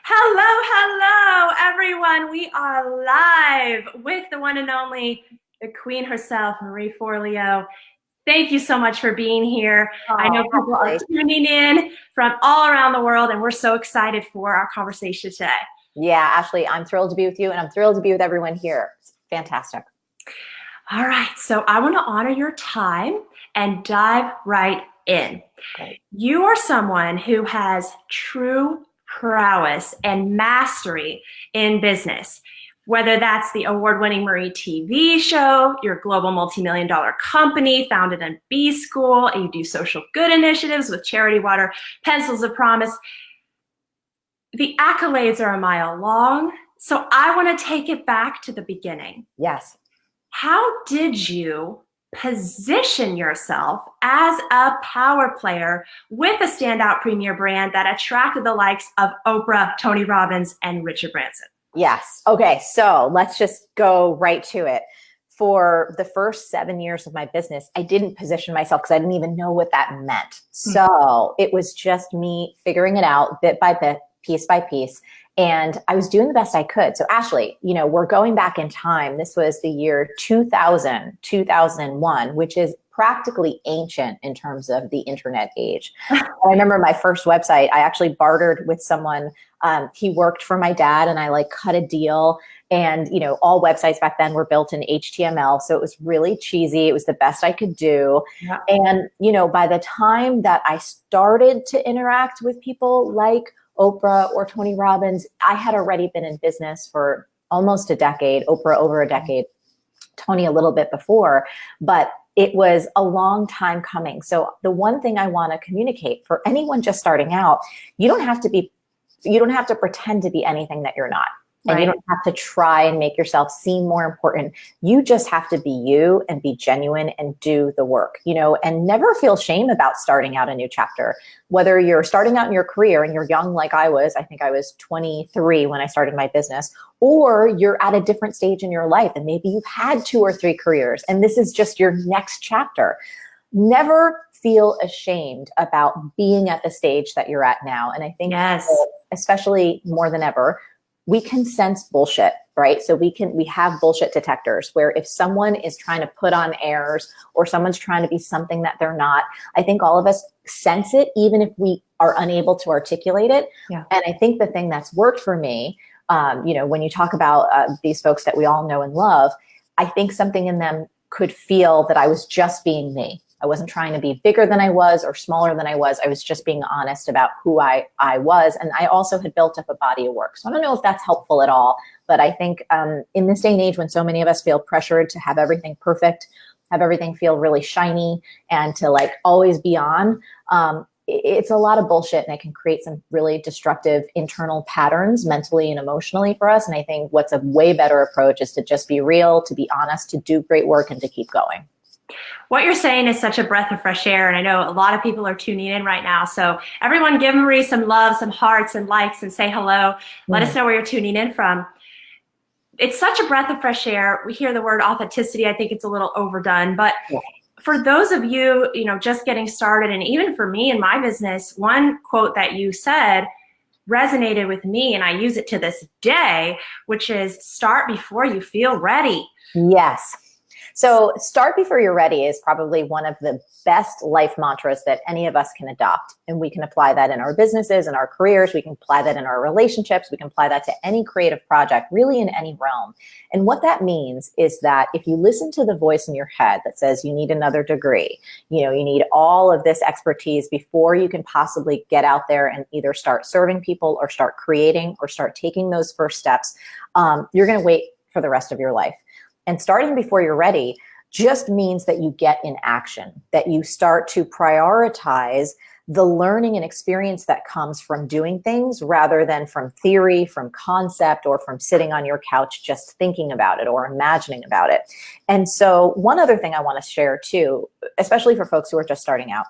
Hello, everyone. We are live with the one and only, the queen herself, Marie Forleo. Thank you so much for being here. I know people are tuning in from all around the world, and we're so excited for our conversation today. Yeah, Ashley, I'm thrilled to be with you, and I'm thrilled to be with everyone here. It's fantastic. All right, so I want to honor your time and dive right in. Great. You are someone who has true prowess and mastery in business, whether that's the award-winning Marie TV show, your global multi-million-dollar company founded in B School, and you do social good initiatives with Charity Water, Pencils of Promise. The accolades are a mile long, so I want to take it back to the beginning. Yes. How did you position yourself as a power player with a standout premier brand that attracted the likes of Oprah, Tony Robbins, and Richard Branson? Yes. Okay, so let's just go right to it. For the first 7 years of my business, I didn't position myself because I didn't even know what that meant. So it was just me figuring it out bit by bit, piece by piece. And I was doing the best I could. So Ashley, we're going back in time. This was the year 2000, 2001, which is practically ancient in terms of the internet age. I remember my first website, I actually bartered with someone. He worked for my dad, and I cut a deal. And, all websites back then were built in HTML. So it was really cheesy. It was the best I could do. Yeah. And, by the time that I started to interact with people like Oprah or Tony Robbins, I had already been in business for almost a decade, Oprah over a decade, Tony a little bit before, but it was a long time coming. So the one thing I want to communicate for anyone just starting out, you don't have to pretend to be anything that you're not. And you don't have to try and make yourself seem more important. You just have to be you and be genuine and do the work, and never feel shame about starting out a new chapter. Whether you're starting out in your career and you're young like I was, I think I was 23 when I started my business, or you're at a different stage in your life and maybe you've had 2 or 3 careers and this is just your next chapter. Never feel ashamed about being at the stage that you're at now. And I think especially more than ever, we can sense bullshit, right? So we have bullshit detectors where if someone is trying to put on airs or someone's trying to be something that they're not, I think all of us sense it, even if we are unable to articulate it. Yeah. And I think the thing that's worked for me, when you talk about these folks that we all know and love, I think something in them could feel that I was just being me. I wasn't trying to be bigger than I was or smaller than I was. I was just being honest about who I was. And I also had built up a body of work. So I don't know if that's helpful at all. But I think in this day and age when so many of us feel pressured to have everything perfect, have everything feel really shiny, and to always be on, it's a lot of bullshit, and it can create some really destructive internal patterns mentally and emotionally for us. And I think what's a way better approach is to just be real, to be honest, to do great work, and to keep going. What you're saying is such a breath of fresh air, and I know a lot of people are tuning in right now. So everyone give Marie some love, some hearts and likes, and say hello. Let us know where you're tuning in from. It's such a breath of fresh air. We hear the word authenticity. I think it's a little overdone, but for those of you, just getting started, and even for me in my business, one quote that you said resonated with me, and I use it to this day, which is start before you feel ready. Yes. So start before you're ready is probably one of the best life mantras that any of us can adopt. And we can apply that in our businesses and our careers. We can apply that in our relationships. We can apply that to any creative project, really in any realm. And what that means is that if you listen to the voice in your head that says you need another degree, you need all of this expertise before you can possibly get out there and either start serving people or start creating or start taking those first steps, you're going to wait for the rest of your life. And starting before you're ready just means that you get in action, that you start to prioritize the learning and experience that comes from doing things rather than from theory, from concept, or from sitting on your couch just thinking about it or imagining about it. And so one other thing I want to share too, especially for folks who are just starting out,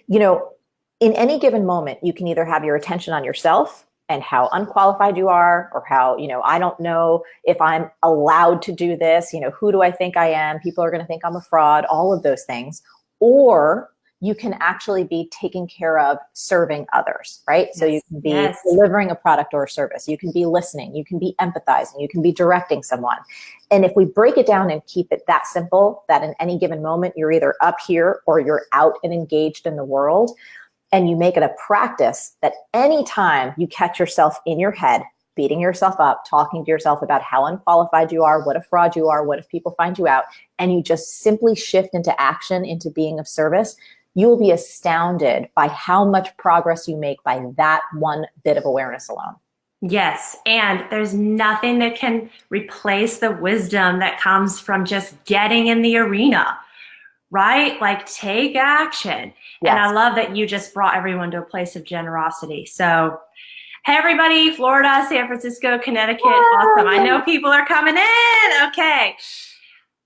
in any given moment, you can either have your attention on yourself and how unqualified you are, or how, I don't know if I'm allowed to do this, who do I think I am? People are going to think I'm a fraud, all of those things. Or you can actually be taking care of serving others, right? Yes. So you can be Yes. delivering a product or a service. You can be listening. You can be empathizing. You can be directing someone. And if we break it down and keep it that simple, that in any given moment, you're either up here or you're out and engaged in the world, and you make it a practice that anytime you catch yourself in your head, beating yourself up, talking to yourself about how unqualified you are, what a fraud you are, what if people find you out, and you just simply shift into action, into being of service, you will be astounded by how much progress you make by that one bit of awareness alone. Yes, and there's nothing that can replace the wisdom that comes from just getting in the arena, right? Like, take action. Yes. And I love that you just brought everyone to a place of generosity. So, hey, everybody, Florida, San Francisco, Connecticut, awesome. I know people are coming in. Okay.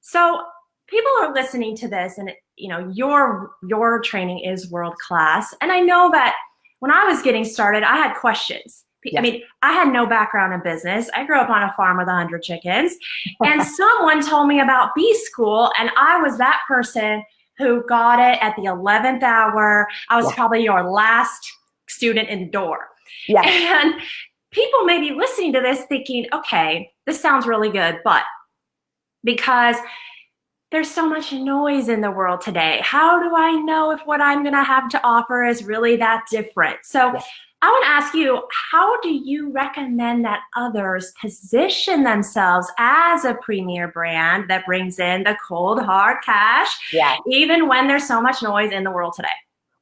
So people are listening to this, and you know, your training is world class. And I know that when I was getting started, I had questions. Yes. I mean, I had no background in business. I grew up on a farm with 100 chickens, and someone told me about B School, and I was that person who got it at the 11th hour. I was probably your last student in the door. Yes. And people may be listening to this thinking, okay, this sounds really good, but because there's so much noise in the world today, how do I know if what I'm going to have to offer is really that different? So I want to ask you, how do you recommend that others position themselves as a premier brand that brings in the cold, hard cash, even when there's so much noise in the world today?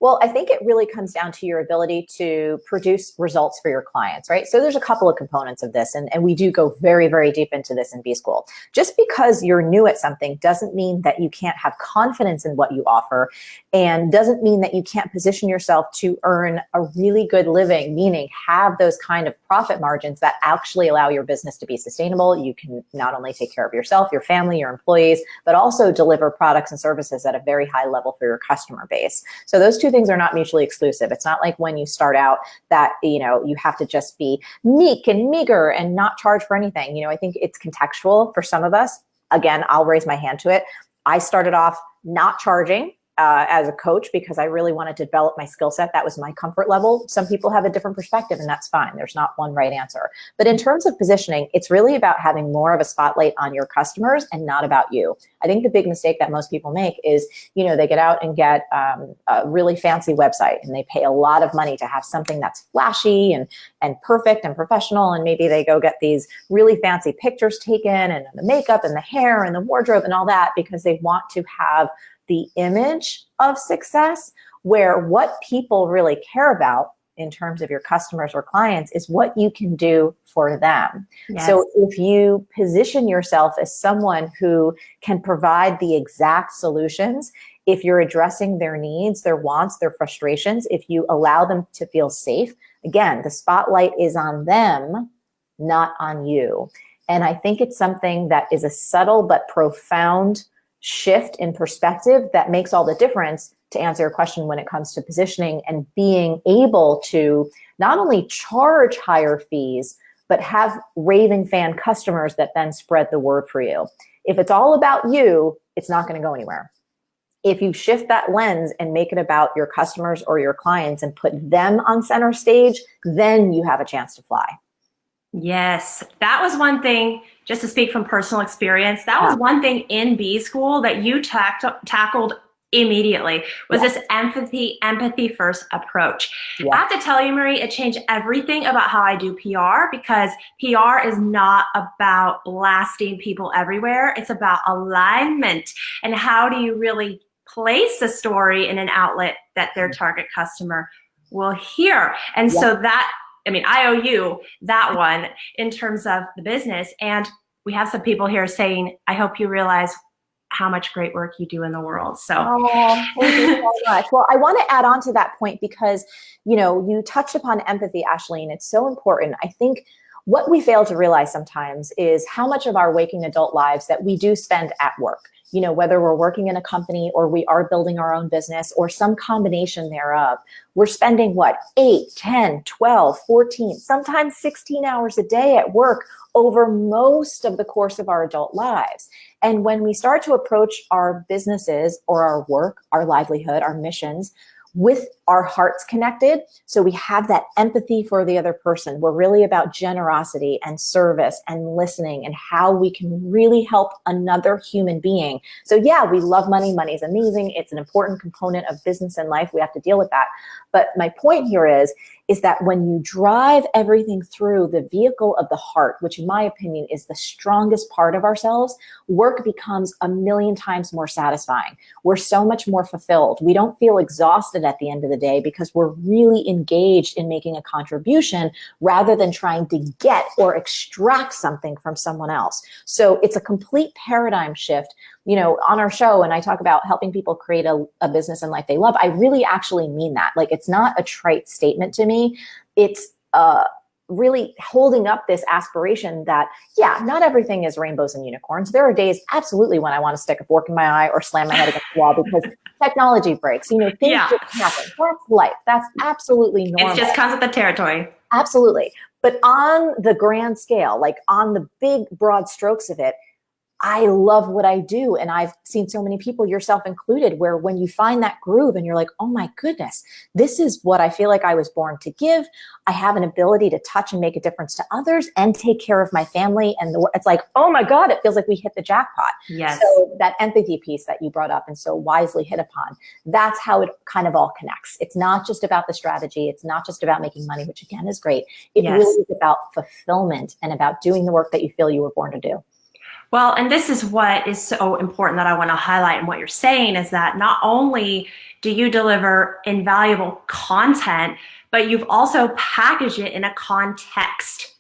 Well, I think it really comes down to your ability to produce results for your clients, right? So there's a couple of components of this, and we do go very, very deep into this in B School. Just because you're new at something doesn't mean that you can't have confidence in what you offer, and doesn't mean that you can't position yourself to earn a really good living, meaning have those kind of profit margins that actually allow your business to be sustainable. You can not only take care of yourself, your family, your employees, but also deliver products and services at a very high level for your customer base. So those two things are not mutually exclusive. It's not like when you start out that, you know, you have to just be meek and meager and not charge for anything. You know, I think it's contextual for some of us. Again, I'll raise my hand to it. I started off not charging as a coach because I really wanted to develop my skill set. That was my comfort level. Some people have a different perspective, and that's fine. There's not one right answer. But in terms of positioning, it's really about having more of a spotlight on your customers and not about you. I think the big mistake that most people make is, you know, they get out and get a really fancy website, and they pay a lot of money to have something that's flashy and perfect and professional. And maybe they go get these really fancy pictures taken, and the makeup and the hair and the wardrobe and all that, because they want to have the image of success, where what people really care about in terms of your customers or clients is what you can do for them. Yes. So if you position yourself as someone who can provide the exact solutions, if you're addressing their needs, their wants, their frustrations, if you allow them to feel safe, again, the spotlight is on them, not on you. And I think it's something that is a subtle but profound shift in perspective that makes all the difference, to answer your question, when it comes to positioning and being able to not only charge higher fees, but have raving fan customers that then spread the word for you. If it's all about you, it's not going to go anywhere. If you shift that lens and make it about your customers or your clients and put them on center stage, then you have a chance to fly. Yes, that was one thing, just to speak from personal experience, that was one thing in B School that you tackled immediately, was this empathy first approach. I have to tell you, Marie, it changed everything about how I do PR, because PR is not about blasting people everywhere. It's about alignment, and how do you really place a story in an outlet that their target customer will hear. And so that, I mean, I owe you that one in terms of the business. And we have some people here saying, I hope you realize how much great work you do in the world. So, thank you so much. Well, I want to add on to that point because, you know, you touched upon empathy, Ashley, and it's so important. I think What we fail to realize sometimes is how much of our waking adult lives that we do spend at work. You know, whether we're working in a company or we are building our own business or some combination thereof, we're spending what, 8, 10, 12, 14, sometimes 16 hours a day at work over most of the course of our adult lives. And when we start to approach our businesses or our work, our livelihood, our missions, with our hearts connected, so we have that empathy for the other person. We're really about generosity and service and listening and how we can really help another human being. So yeah, we love money. Money is amazing. It's an important component of business and life. We have to deal with that. But my point here is that when you drive everything through the vehicle of the heart, which in my opinion is the strongest part of ourselves, work becomes a million times more satisfying. We're so much more fulfilled. We don't feel exhausted at the end of the day because we're really engaged in making a contribution rather than trying to get or extract something from someone else. So it's a complete paradigm shift. You know, on our show, and I talk about helping people create a business and life they love, I really actually mean that. Like, it's not a trite statement to me. It's really holding up this aspiration that, yeah, not everything is rainbows and unicorns. There are days absolutely when I want to stick a fork in my eye or slam my head against the wall because technology breaks. You know, things just happen. That's life. That's absolutely normal. It just comes with the territory. Absolutely. But on the grand scale, like on the big broad strokes of it, I love what I do. And I've seen so many people, yourself included, where when you find that groove and you're like, oh my goodness, this is what I feel like I was born to give. I have an ability to touch and make a difference to others and take care of my family. And it's like, oh my God, it feels like we hit the jackpot. Yes. So that empathy piece that you brought up and so wisely hit upon, that's how it kind of all connects. It's not just about the strategy. It's not just about making money, which again is great. It really is about fulfillment and about doing the work that you feel you were born to do. Well, and this is what is so important that I want to highlight in what you're saying is that not only do you deliver invaluable content, but you've also packaged it in a context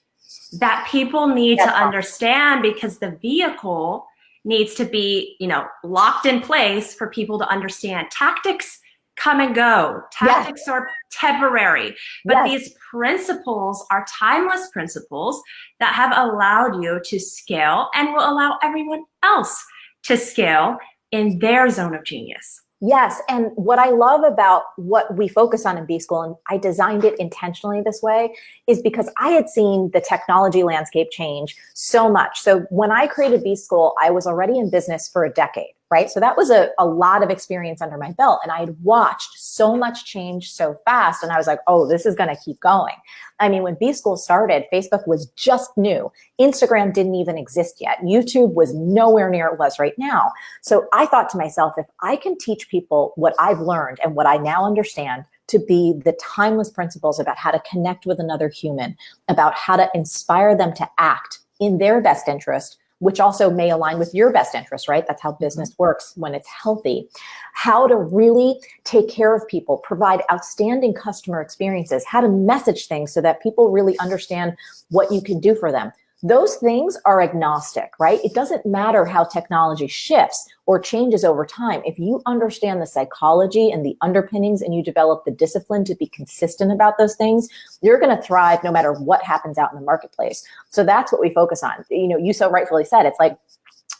that people need to understand, because the vehicle needs to be, you know, locked in place for people to understand. Tactics come and go. Tactics are temporary, but these principles are timeless principles that have allowed you to scale and will allow everyone else to scale in their zone of genius. Yes. And what I love about what we focus on in B School, and I designed it intentionally this way, is because I had seen the technology landscape change so much. So when I created B School, I was already in business for a decade, right? So that was a lot of experience under my belt. And I had watched so much change so fast. And I was like, oh, this is going to keep going. I mean, when B School started, Facebook was just new. Instagram didn't even exist yet. YouTube was nowhere near it was right now. So I thought to myself, if I can teach people what I've learned and what I now understand to be the timeless principles about how to connect with another human, about how to inspire them to act in their best interest, which also may align with your best interest, right? That's how business works when it's healthy. How to really take care of people, provide outstanding customer experiences, how to message things so that people really understand what you can do for them. Those things are agnostic, right? It doesn't matter how technology shifts or changes over time. If you understand the psychology and the underpinnings and you develop the discipline to be consistent about those things, you're going to thrive no matter what happens out in the marketplace. So that's what we focus on. You know, you so rightfully said, it's like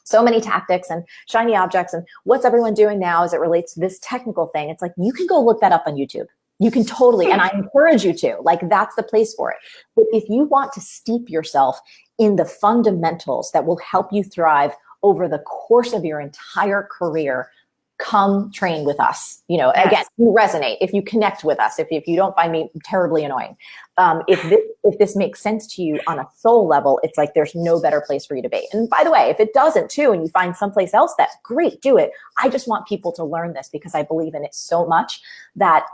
so many tactics and shiny objects and what's everyone doing now as it relates to this technical thing. It's like, you can go look that up on YouTube. You can totally, and I encourage you to, like, that's the place for it. But if you want to steep yourself in the fundamentals that will help you thrive over the course of your entire career, come train with us. You know, again, if you resonate, if you connect with us, if you don't find me terribly annoying, if this makes sense to you on a soul level, it's like there's no better place for you to be. And by the way, if it doesn't too, and you find someplace else that, great, do it. I just want people to learn this because I believe in it so much that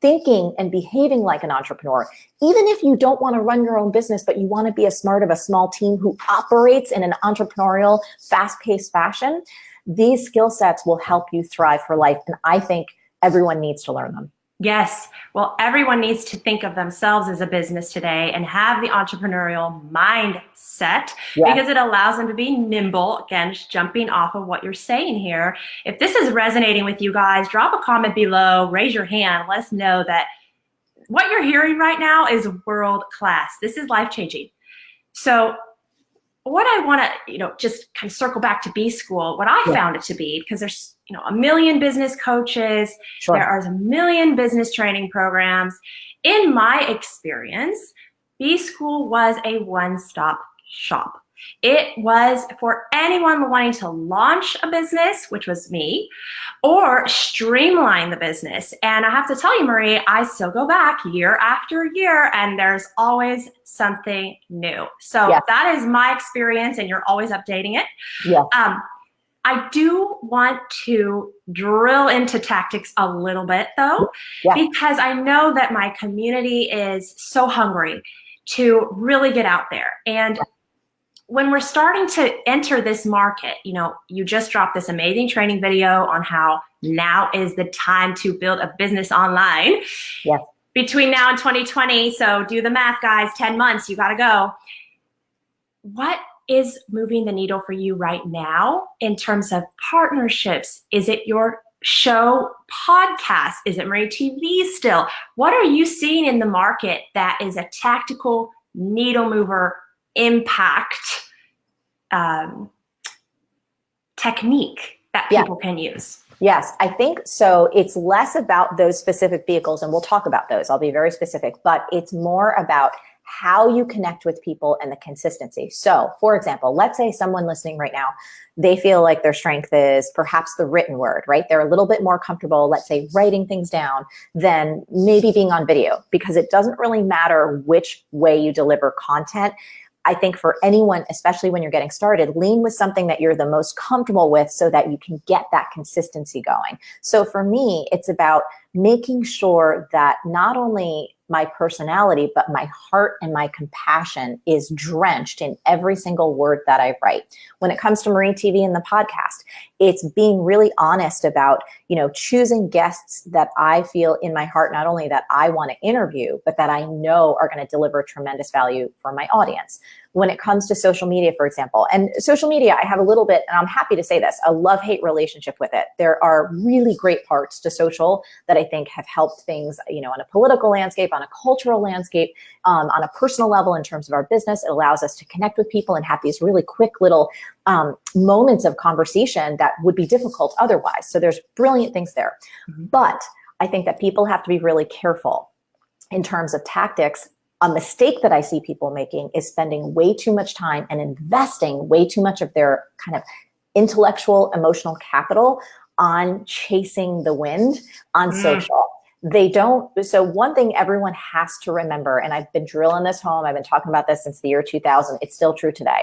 thinking and behaving like an entrepreneur, even if you don't want to run your own business, but you want to be a smart of a small team who operates in an entrepreneurial, fast-paced fashion, these skill sets will help you thrive for life. And I think everyone needs to learn them. Yes. Well, everyone needs to think of themselves as a business today and have the entrepreneurial mindset because it allows them to be nimble. Again, just jumping off of what you're saying here. If this is resonating with you guys, drop a comment below, raise your hand, let us know that what you're hearing right now is world class. This is life-changing. So what I want to, just kind of circle back to B School, what I found it to be, because there's, a million business coaches, Sure. there are a million business training programs. In my experience, B School was a one-stop shop. It was for anyone wanting to launch a business, which was me, or streamline the business. And I have to tell you, Marie, I still go back year after year, and there's always something new. So that is my experience, and you're always updating it. Yeah. I do want to drill into tactics a little bit, though, because I know that my community is so hungry to really get out there. And when we're starting to enter this market, you just dropped this amazing training video on how now is the time to build a business online. Yes. Between now and 2020, so do the math, guys, 10 months, you got to go. What is moving the needle for you right now in terms of partnerships? Is it your show podcast? Is it Marie TV still? What are you seeing in the market that is a tactical needle mover impact technique that people can use? Yes, I think so. It's less about those specific vehicles, and we'll talk about those. I'll be very specific, but it's more about how you connect with people and the consistency. So, for example, let's say someone listening right now, they feel like their strength is perhaps the written word, right? They're a little bit more comfortable, let's say, writing things down than maybe being on video, because it doesn't really matter which way you deliver content. I think for anyone, especially when you're getting started, lean with something that you're the most comfortable with so that you can get that consistency going. So for me, it's about making sure that not only my personality, but my heart and my compassion is drenched in every single word that I write. When it comes to Marie TV and the podcast, it's being really honest about, choosing guests that I feel in my heart, not only that I want to interview, but that I know are going to deliver tremendous value for my audience. When it comes to social media, for example, and social media, I have a little bit, and I'm happy to say this, a love-hate relationship with it. There are really great parts to social that I think have helped things, on a political landscape, on a cultural landscape, on a personal level in terms of our business. It allows us to connect with people and have these really quick little moments of conversation that would be difficult otherwise. So there's brilliant things there. Mm-hmm. But I think that people have to be really careful in terms of tactics. A mistake that I see people making is spending way too much time and investing way too much of their kind of intellectual, emotional capital on chasing the wind on social. They don't. So one thing everyone has to remember, and I've been drilling this home, I've been talking about this since the year 2000. It's still true today.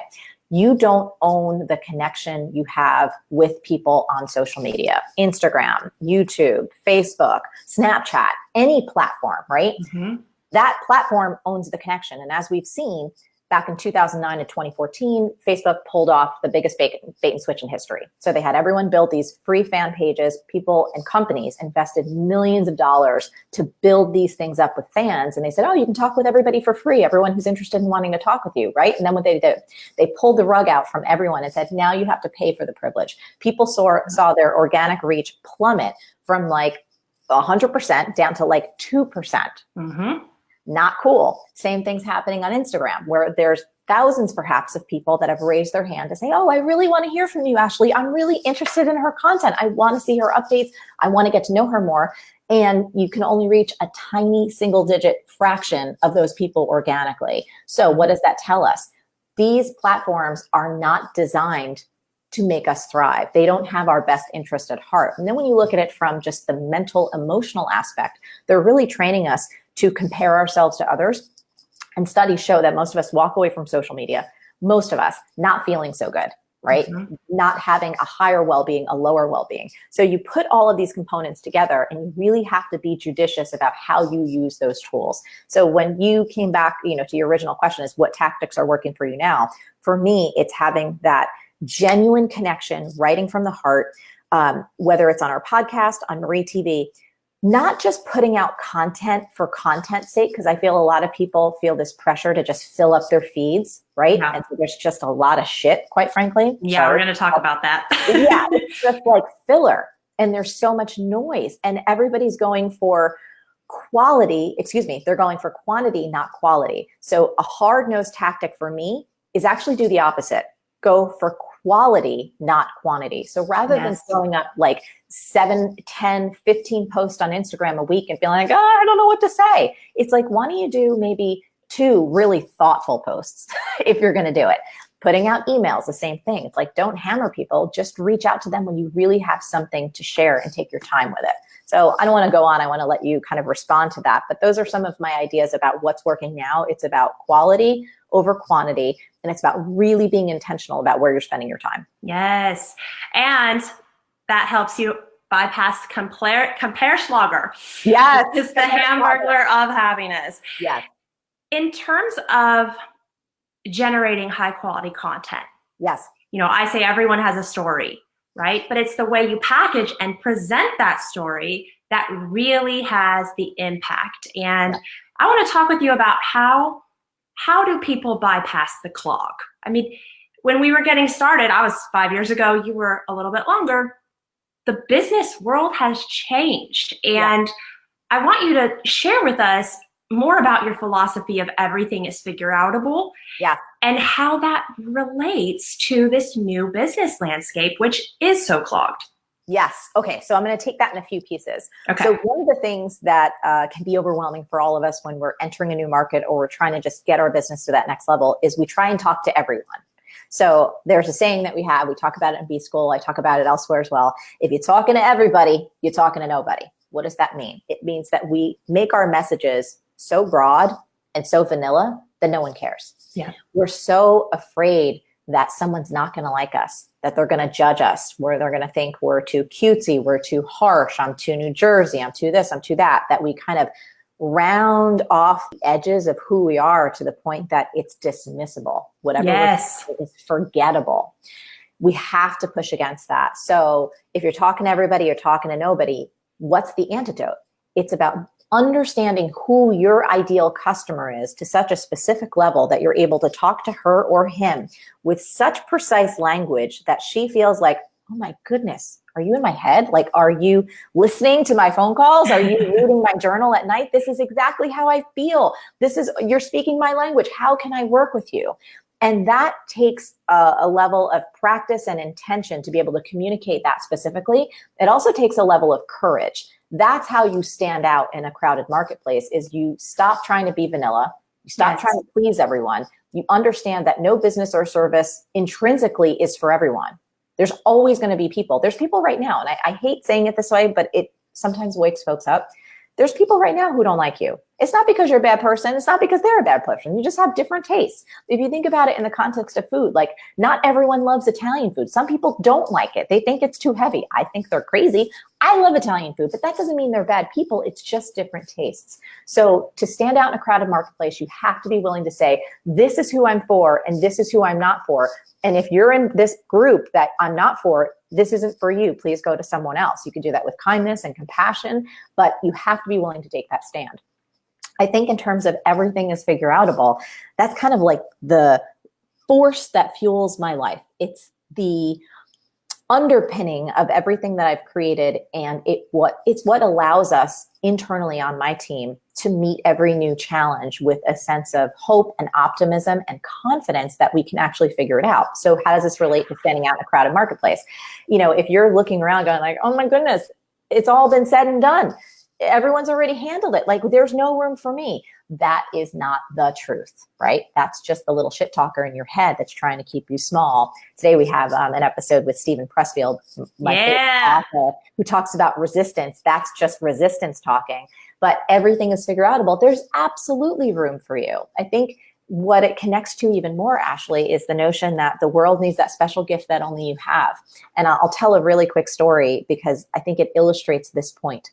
You don't own the connection you have with people on social media, Instagram, YouTube, Facebook, Snapchat, any platform, right? Mm-hmm. That platform owns the connection. And as we've seen back in 2009 and 2014, Facebook pulled off the biggest bait and switch in history. So they had everyone build these free fan pages. People and companies invested millions of dollars to build these things up with fans. And they said, oh, you can talk with everybody for free, everyone who's interested in wanting to talk with you, right? And then what they did, they pulled the rug out from everyone and said, now you have to pay for the privilege. People saw their organic reach plummet from like 100% down to like 2%. Mm-hmm. Not cool. Same thing's happening on Instagram, where there's thousands perhaps of people that have raised their hand to say, oh, I really want to hear from you, Ashley. I'm really interested in her content. I want to see her updates. I want to get to know her more. And you can only reach a tiny single-digit fraction of those people organically. So what does that tell us? These platforms are not designed to make us thrive. They don't have our best interest at heart. And then when you look at it from just the mental, emotional aspect, they're really training us to compare ourselves to others. And studies show that most of us walk away from social media, most of us not feeling so good, right? Mm-hmm. Not having a higher well-being, a lower well-being. So you put all of these components together and you really have to be judicious about how you use those tools. So when you came back, to your original question is what tactics are working for you now? For me, it's having that genuine connection, writing from the heart, whether it's on our podcast, on Marie TV, not just putting out content for content's sake, because I feel a lot of people feel this pressure to just fill up their feeds, right? Yeah. And so there's just a lot of shit, quite frankly. Yeah, we're going to talk about that. Yeah, it's just like filler. And there's so much noise. And everybody's going for they're going for quantity, not quality. So a hard-nosed tactic for me is actually do the opposite. Go for quality, not quantity. So rather than throwing up like 7, 10, 15 posts on Instagram a week and feeling like, oh, I don't know what to say. It's like, why don't you do maybe 2 really thoughtful posts if you're going to do it? Putting out emails, the same thing. It's like, don't hammer people, just reach out to them when you really have something to share and take your time with it. So I don't want to go on. I want to let you kind of respond to that. But those are some of my ideas about what's working now. It's about quality over quantity. And it's about really being intentional about where you're spending your time. Yes. And that helps you bypass Comparschlager. Yes. It's the Hamburglar of Happiness. Yes. In terms of generating high quality content. Yes. You know, I say everyone has a story, right? But it's the way you package and present that story that really has the impact. And I want to talk with you about how do people bypass the clog? I mean, when we were getting started, I was 5 years ago, you were a little bit longer. The business world has changed. And I want you to share with us more about your philosophy of everything is figureoutable, and how that relates to this new business landscape, which is so clogged. Yes. Okay. So I'm going to take that in a few pieces. Okay. So one of the things that can be overwhelming for all of us when we're entering a new market or we're trying to just get our business to that next level is we try and talk to everyone. So there's a saying that we talk about it in B School. I talk about it elsewhere as well. If you're talking to everybody, you're talking to nobody. What does that mean? It means that we make our messages so broad and so vanilla that no one cares. Yeah. We're so afraid that someone's not going to like us, that they're going to judge us, where they're going to think we're too cutesy, we're too harsh, I'm too New Jersey, I'm too this, I'm too that we kind of round off the edges of who we are to the point that it's dismissible. Whatever is forgettable. We have to push against that. So if you're talking to everybody, you're talking to nobody, what's the antidote? It's about understanding who your ideal customer is to such a specific level that you're able to talk to her or him with such precise language that she feels like, oh my goodness, are you in my head? Like, are you listening to my phone calls? Are you reading my journal at night? This is exactly how I feel. You're speaking my language. How can I work with you? And that takes a level of practice and intention to be able to communicate that specifically. It also takes a level of courage. That's how you stand out in a crowded marketplace, is you stop trying to be vanilla. You stop trying to please everyone. You understand that no business or service intrinsically is for everyone. There's always going to be people. There's people right now, and I hate saying it this way, but it sometimes wakes folks up. There's people right now who don't like you. It's not because you're a bad person. It's not because they're a bad person. You just have different tastes. If you think about it in the context of food, like not everyone loves Italian food. Some people don't like it. They think it's too heavy. I think they're crazy. I love Italian food, but that doesn't mean they're bad people. It's just different tastes. So to stand out in a crowded marketplace, you have to be willing to say, this is who I'm for and this is who I'm not for. And if you're in this group that I'm not for, this isn't for you. Please go to someone else. You can do that with kindness and compassion, but you have to be willing to take that stand. I think in terms of everything is figureoutable, that's kind of like the force that fuels my life. It's the underpinning of everything that I've created, and it's what allows us internally on my team to meet every new challenge with a sense of hope and optimism and confidence that we can actually figure it out. So how does this relate to standing out in a crowded marketplace? You know, if you're looking around going like, oh my goodness, it's all been said and done, everyone's already handled it, like there's no room for me. That is not the truth, right? That's just the little shit talker in your head that's trying to keep you small. Today we have an episode with Stephen Pressfield, my favorite author, who talks about resistance. That's just resistance talking. But everything is figureoutable. There's absolutely room for you. I think what it connects to even more, Ashley, is the notion that the world needs that special gift that only you have. And I'll tell a really quick story because I think it illustrates this point.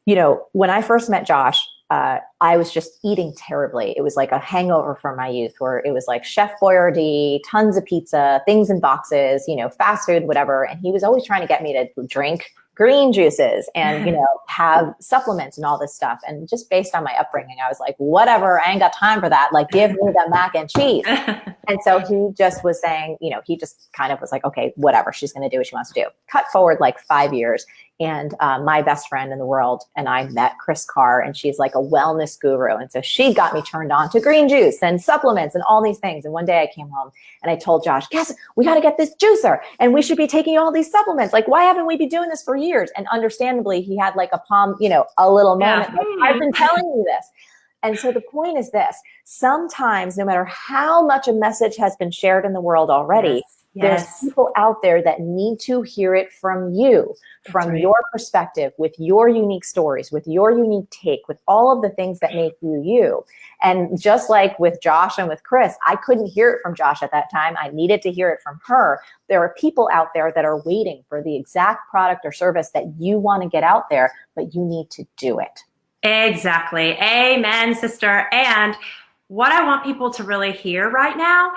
You know, when I first met Josh, I was just eating terribly. It was like a hangover from my youth where it was like Chef Boyardee, tons of pizza, things in boxes, you know, fast food, whatever. And he was always trying to get me to drink green juices and, you know, have supplements and all this stuff. And just based on my upbringing, I was like, whatever, I ain't got time for that. Like, give me the mac and cheese. And so he just was saying, he just kind of was like, okay, whatever, she's going to do what she wants to do. Cut forward like 5 years. And my best friend in the world and I met Chris Carr, and she's like a wellness guru. And so she got me turned on to green juice and supplements and all these things. And one day I came home and I told Josh, guess we got to get this juicer and we should be taking all these supplements. Like, why haven't we been doing this for years? And understandably, he had like a little moment. Like, I've been telling you this. And so the point is this: sometimes, no matter how much a message has been shared in the world already, there's people out there that need to hear it from you, from your perspective, with your unique stories, with your unique take, with all of the things that make you you. And just like with Josh and with Chris, I couldn't hear it from Josh at that time. I needed to hear it from her. There are people out there that are waiting for the exact product or service that you want to get out there, but you need to do it. Exactly. Amen, sister. And what I want people to really hear right now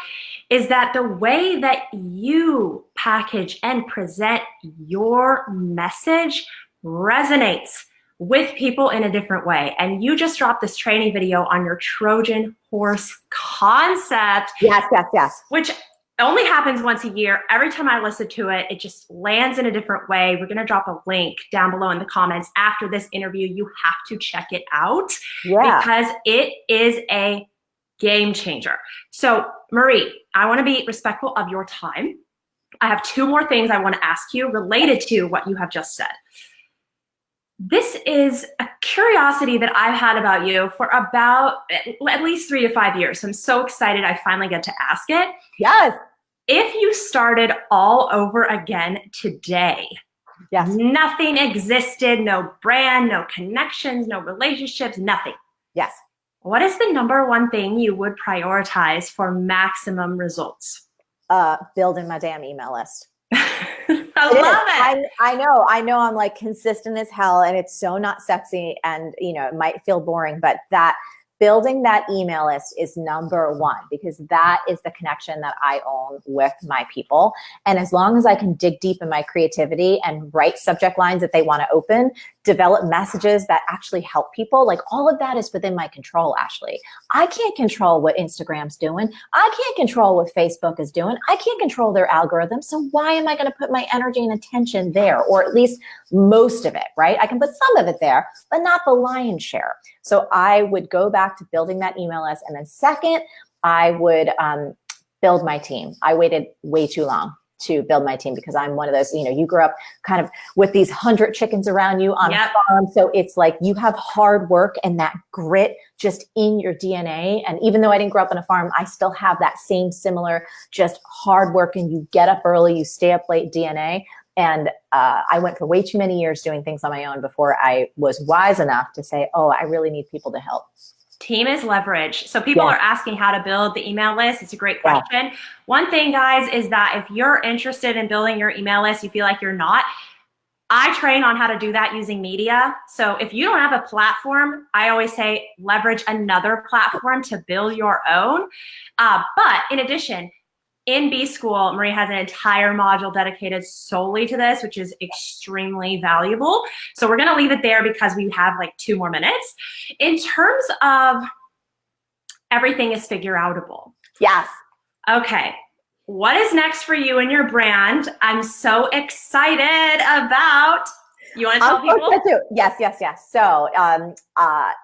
is that the way that you package and present your message resonates with people in a different way. And you just dropped this training video on your Trojan Horse concept. Yes. Which only happens once a year. Every time I listen to it, it just lands in a different way. We're going to drop a link down below in the comments after this interview. You have to check it out because it is a game changer. So Marie, I want to be respectful of your time. I have 2 more things I want to ask you related to what you have just said. This is a curiosity that I've had about you for about at least 3 to 5 years. So I'm so excited I finally get to ask it. Yes. If you started all over again today, nothing existed, no brand, no connections, no relationships, nothing. Yes. What is the number one thing you would prioritize for maximum results? Building my damn email list. I love it. I know I'm like consistent as hell, and it's so not sexy, and it might feel boring, but that building that email list is number one, because that is the connection that I own with my people. And as long as I can dig deep in my creativity and write subject lines that they want to open, develop messages that actually help people, like all of that is within my control, Ashley. I can't control what Instagram's doing. I can't control what Facebook is doing. I can't control their algorithm. So why am I going to put my energy and attention there? Or at least most of it, right? I can put some of it there, but not the lion's share. So I would go back to building that email list. And then second, I would build my team. I waited way too long to build my team because I'm one of those, you grew up kind of with these 100 chickens around you on a farm. So it's like you have hard work and that grit just in your DNA. And even though I didn't grow up on a farm, I still have that same similar just hard work, and you get up early, you stay up late DNA. And I went for way too many years doing things on my own before I was wise enough to say, oh, I really need people to help. Team is leverage. So people are asking how to build the email list. It's a great question. One thing, guys, is that if you're interested in building your email list, you feel like you're not, I train on how to do that using media. So if you don't have a platform, I always say leverage another platform to build your own. But in addition, in B School, Marie has an entire module dedicated solely to this, which is extremely valuable. So we're going to leave it there because we have like 2 more minutes. In terms of everything is figureoutable. Yes. Okay. What is next for you and your brand? I'm so excited about. You want to tell people? Yes. So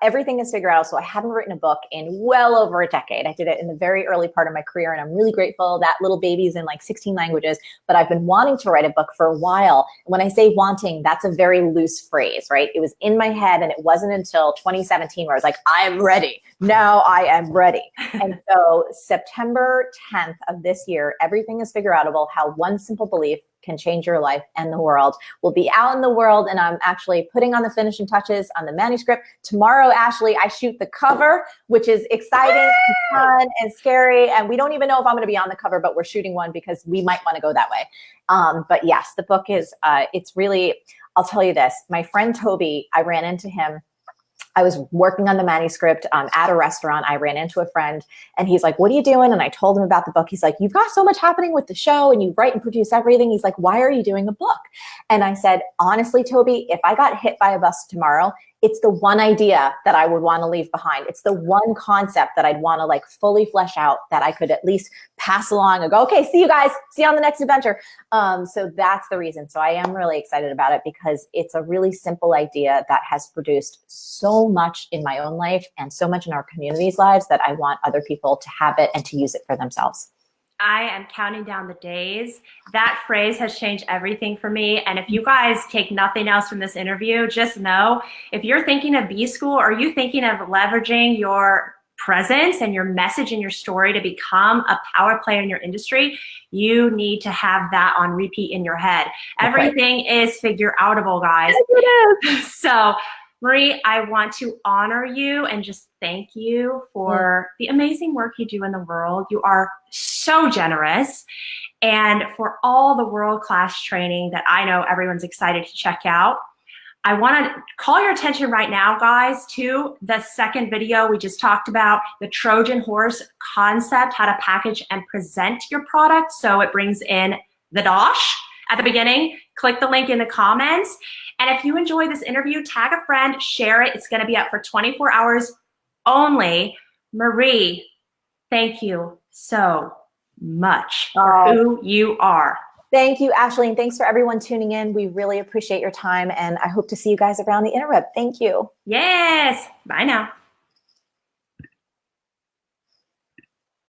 everything is Figureoutable. So I haven't written a book in well over a decade. I did it in the very early part of my career, and I'm really grateful. That little baby's in like 16 languages, but I've been wanting to write a book for a while. When I say wanting, that's a very loose phrase, right? It was in my head, and it wasn't until 2017 where I was like, I am ready. Now I am ready. And so September 10th of this year, Everything is Figureoutable, How One Simple Belief Can Change Your Life and the World, will be out in the world, and I'm actually putting on the finishing touches on the manuscript. Tomorrow, Ashley, I shoot the cover, which is exciting and fun and scary, and we don't even know if I'm going to be on the cover, but we're shooting one because we might want to go that way. But yes, the book is, it's really, I'll tell you this, my friend Toby, I ran into him. I was working on the manuscript at a restaurant. I ran into a friend, and he's like, what are you doing? And I told him about the book. He's like, you've got so much happening with the show, and you write and produce everything. He's like, why are you doing a book? And I said, honestly, Toby, if I got hit by a bus tomorrow it's the one idea that I would want to leave behind. It's the one concept that I'd want to like fully flesh out that I could at least pass along and go, okay, see you guys, see you on the next adventure. So that's the reason. So I am really excited about it because it's a really simple idea that has produced so much in my own life and so much in our community's lives that I want other people to have it and to use it for themselves. I am counting down the days. That phrase has changed everything for me. And if you guys take nothing else from this interview, just know if you're thinking of B School or you thinking of leveraging your presence and your message and your story to become a power player in your industry, you need to have that on repeat in your head. Everything is figure outable, guys. Yes, it is. So Marie, I want to honor you and just thank you for the amazing work you do in the world. You are so generous, and for all the world-class training that I know everyone's excited to check out. I want to call your attention right now, guys, to the second video we just talked about, the Trojan Horse concept, how to package and present your product so it brings in the dosh at the beginning. Click the link in the comments. And if you enjoy this interview, tag a friend, share it. It's going to be up for 24 hours only. Marie, thank you so much for who you are. Thank you, Ashley, and thanks for everyone tuning in. We really appreciate your time, and I hope to see you guys around the interweb. Thank you. Yes. Bye now.